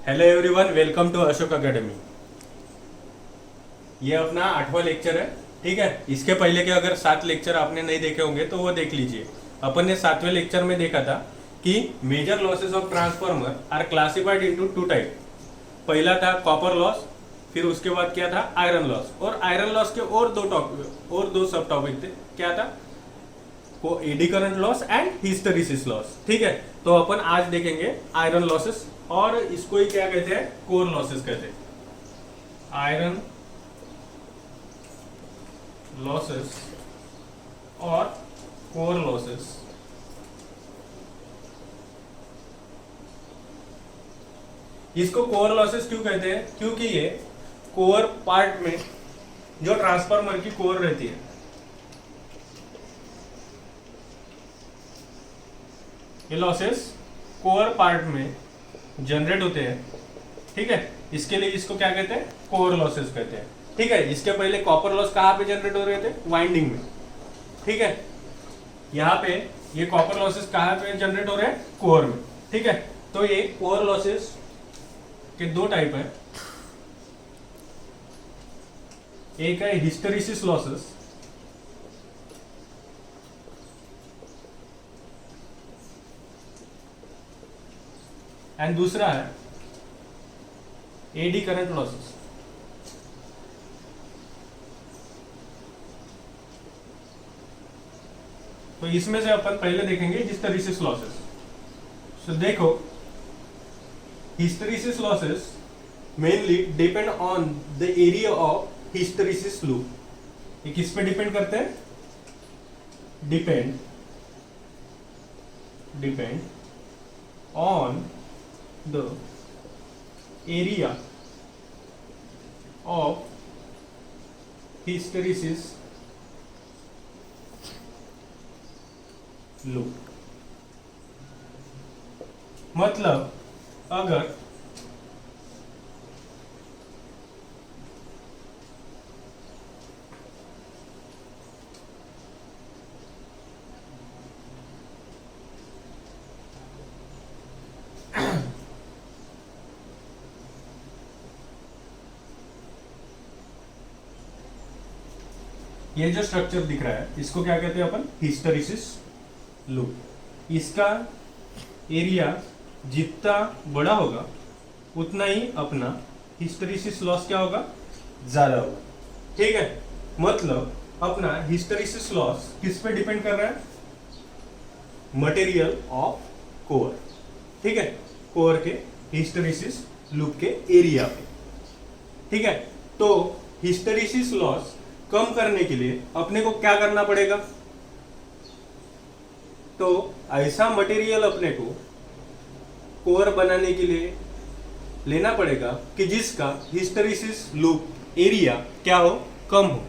Hello everyone, welcome to Ashok academy. ये अपना 8वां lecture है। ठीक है, इसके पहले के अगर 7 लेक्चर आपने नहीं देखे होंगे तो वो देख लीजिए। अपन ने 7वें लेक्चर में देखा था कि major losses of transformer are classified into 2 type. पहला था कॉपर लॉस, फिर उसके बाद क्या था आयरन लॉस, और आयरन लॉस के और दो सब टॉपिक थे। क्या था वो eddy current loss and hysteresis loss. ठीक है, तो अपन आज देखेंगे आयरन लॉसेस, और इसको ही क्या कहते हैं, कोर लॉसेस कहते हैं। आयरन लॉसेस और कोर लॉसेस। इसको कोर लॉसेस क्यों कहते हैं? क्योंकि ये कोर पार्ट में जो ट्रांसफार्मर की कोर रहती है, ये लॉसेस कोर पार्ट में जनरेट होते हैं। ठीक है, इसके लिए इसको क्या कहते हैं, कोर लॉसेस कहते हैं। ठीक है, इसके पहले कॉपर लॉस कहाँ पे जनरेट हो रहे थे, वाइंडिंग में। ठीक है, यहाँ पे ये कॉपर लॉसेस कहाँ पे जनरेट हो रहे हैं, कोर में। ठीक है, तो ये कोर लॉसेस के 2 टाइप है। एक है हिस्टेरिसिस लॉसेस, एंड दूसरा है एडी करंट लॉसेस। तो इसमें से अपन पहले देखेंगे हिस्टेरिसिस लॉसेस। सो देखो, hysteresis losses mainly depend on the area of hysteresis loop. ये किस पे डिपेंड करते हैं, depend on the area of hysteresis loop। मतलब अगर ये जो स्ट्रक्चर दिख रहा है इसको क्या कहते हैं अपन, हिस्टेरिसिस लूप। इसका एरिया जितना बड़ा होगा उतना ही अपना हिस्टेरिसिस लॉस क्या होगा, ज्यादा होगा। ठीक है, मतलब अपना हिस्टेरिसिस लॉस किस पे डिपेंड कर रहा है, मटेरियल ऑफ कोर। ठीक है, कोर के हिस्टेरिसिस लूप के एरिया पे। ठीक है, तो हिस्टेरिसिस लॉस कम करने के लिए अपने को क्या करना पड़ेगा, तो ऐसा मटेरियल अपने को कोर बनाने के लिए लेना पड़ेगा कि जिसका हिस्टेरिसिस लूप एरिया क्या हो, कम हो।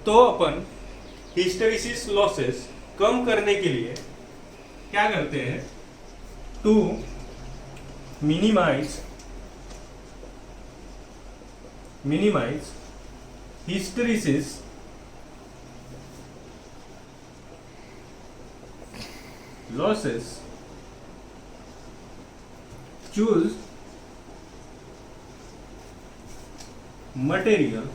तो अपन हिस्टेरिसिस लॉसेस कम करने के लिए क्या करते हैं, to minimize hysteresis losses, choose material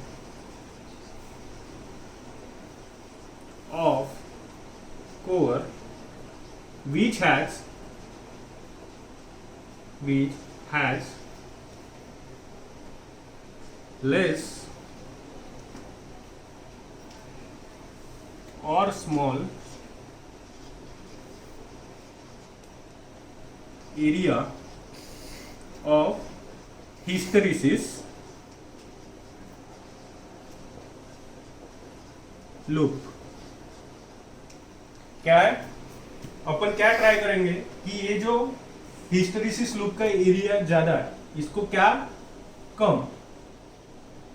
of core which has less or small area of hysteresis loop। क्या है, अपन क्या ट्राई करेंगे कि ये जो हिस्टेरिसिस लूप का एरिया ज्यादा है इसको क्या कम,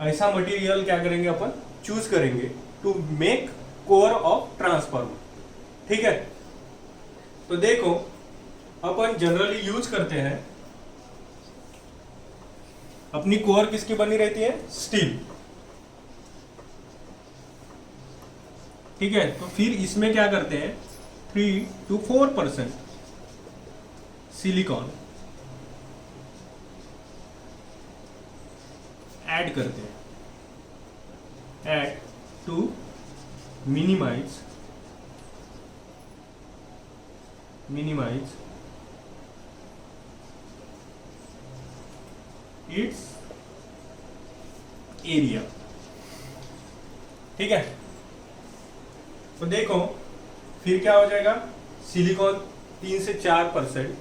ऐसा मटेरियल क्या करेंगे अपन, चूज करेंगे to make core of transformer. ठीक है, तो देखो अपन जनरली यूज करते हैं, अपनी कोर किसकी बनी रहती है, स्टील। ठीक है, तो फिर इसमें क्या करते हैं 3 to 4% सिलिकॉन ऐड करते हैं, add to minimize its area. ठीक है, तो देखो फिर क्या हो जाएगा, सिलिकॉन 3 से 4%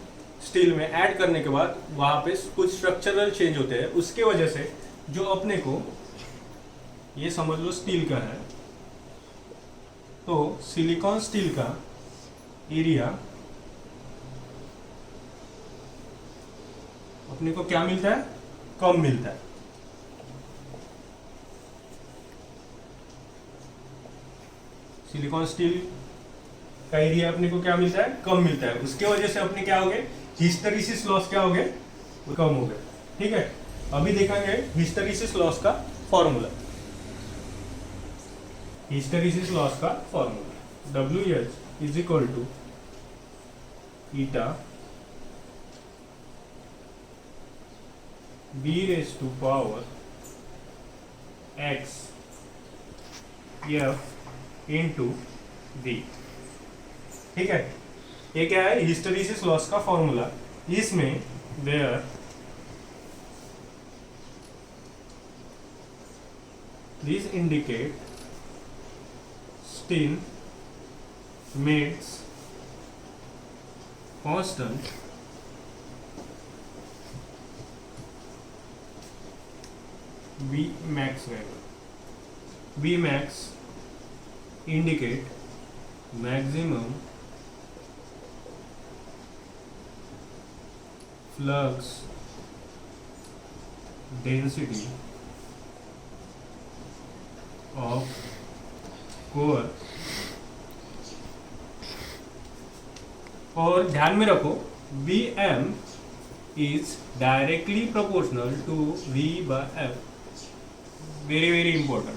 स्टील में ऐड करने के बाद वहां पे कुछ स्ट्रक्चरल चेंज होते हैं, उसके वजह से जो अपने को ये समझ लो स्टील का है, तो सिलिकॉन स्टील का एरिया अपने को क्या मिलता है, कम मिलता है। सिलिकॉन स्टील का एरिया अपने को क्या मिलता है, कम मिलता है। उसके वजह से अपने क्या हो गए, हिस्टैरिसीस लॉस क्या हो गए, कम हो गए। ठीक है, अभी देखेंगे हिस्टैरिसीस लॉस का फॉर्मूला। हिस्टैरिसीस लॉस का formula WH is equal to eta B⁻⁴ X F into V। ठीक है, ये क्या है, हिस्टैरिसीस लॉस का फॉर्मूला। इसमें where this indicate Steinmetz constant V max value. V max indicate maximum flux density of core। और ध्यान में रखो Bm is directly proportional to V/F। Very very important.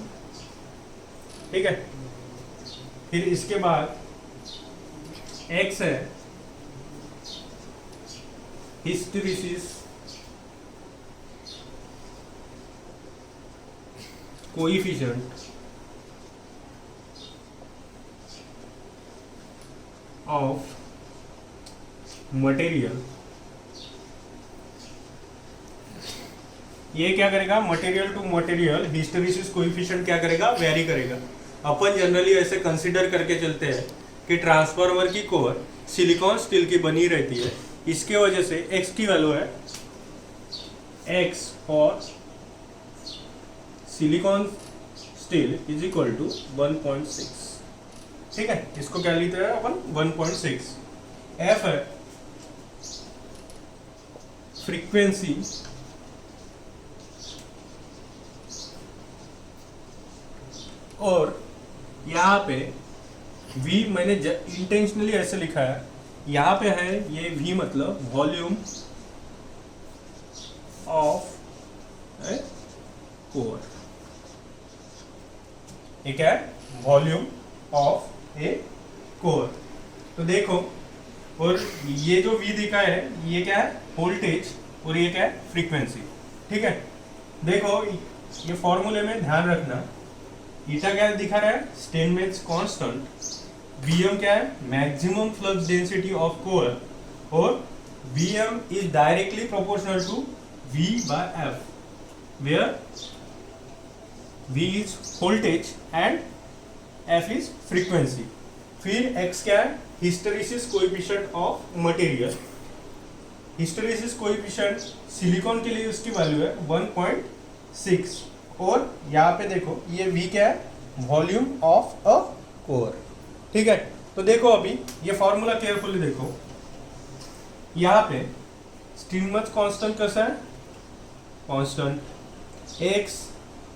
ठीक है, फिर इसके बाद X है हिस्टैरिसीस कोएफिशिएंट ऑफ मटेरियल। ये क्या करेगा, material to material hysteresis coefficient क्या करेगा, वेरी करेगा। अपन जनरली ऐसे कंसीडर करके चलते हैं कि ट्रांसफार्मर की कोर सिलिकॉन स्टील की बनी रहती है, इसके वजह से X की वैल्यू है X और silicon steel is equal to 1.6। ठीक है, इसको क्या लेते हैं अपन 1.6। F है फ्रीक्वेंसी और यहाँ पे V मैंने इंटेंशनली ऐसे लिखा है, यहाँ पे है ये V मतलब वॉल्यूम ऑफ कोर। ये क्या है, वॉल्यूम ऑफ ए कोर। तो देखो, और ये जो V दिखा है ये क्या है, वोल्टेज, और ये क्या है, फ्रीक्वेंसी। ठीक है, देखो ये फॉर्मूले में ध्यान रखना, ईटा क्या दिखा रहा है, स्टेनमेट्स कांस्टेंट। Vm क्या है, maximum flux density of core, और Vm is directly proportional to V/F, where V is voltage and F is frequency. फिर X क्या है, hysteresis coefficient of material. Hysteresis coefficient silicon के लिए उसकी वैल्यू है 1.6, और यहाँ पे देखो ये V क्या है, वॉल्यूम ऑफ अ कोर। ठीक है, तो देखो अभी ये फॉर्मूला केयरफुली देखो, यहाँ पे स्टीनमेट्स कांस्टेंट कैसा है, कांस्टेंट। X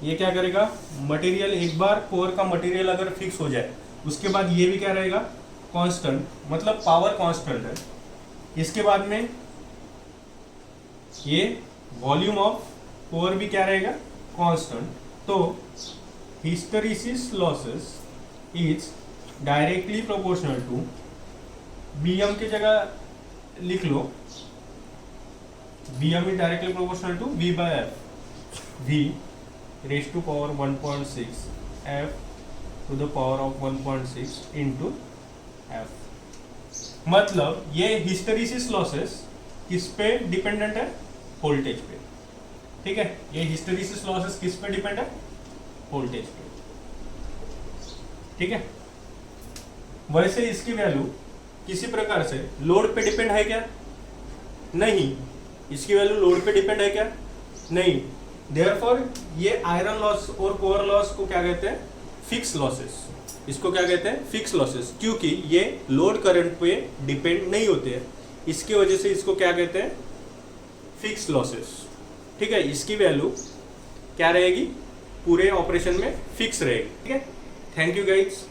ये क्या करेगा, मटेरियल, एक बार कोर का मटेरियल अगर फिक्स हो जाए उसके बाद ये भी क्या रहेगा, कांस्टेंट, मतलब पावर कांस्टेंट है। इसके बाद में ये वॉल्यूम ऑफ कोर भी क्या रहेगा, कांस्टेंट। तो hysteresis losses is directly proportional to, Bm की जगह लिख लो, Bm is directly proportional to V/F। V raise to power 1.6 F to the power of 1.6 into F. मतलब ये हिस्टेरिसिस लॉसेस किस पे डिपेंडेंट है? वोल्टेज पे। ठीक है, ये हिस्टेरिसिस लॉसेस किस पे डिपेंड है? वोल्टेज पे। ठीक है, वैसे इसकी वैल्यू किसी प्रकार से लोड पे डिपेंड है क्या? नहीं। इसकी वैल्यू लोड पे डिपेंड है क्या? नहीं। देयरफॉर ये आयरन लॉस और कोर लॉस को क्या कहते हैं? Fix losses. इसको क्या कहते हैं? फिक्स लॉसेस, क्योंकि ये लोड करंट पे डिपेंड नहीं होते हैं, इसकी वजह से इसको क्या कहते हैं? Fix losses. ठीक है, इसकी वैल्यू क्या रहेगी? पूरे ऑपरेशन में फिक्स रहेगी। ठीक है, थैंक यू गाइस।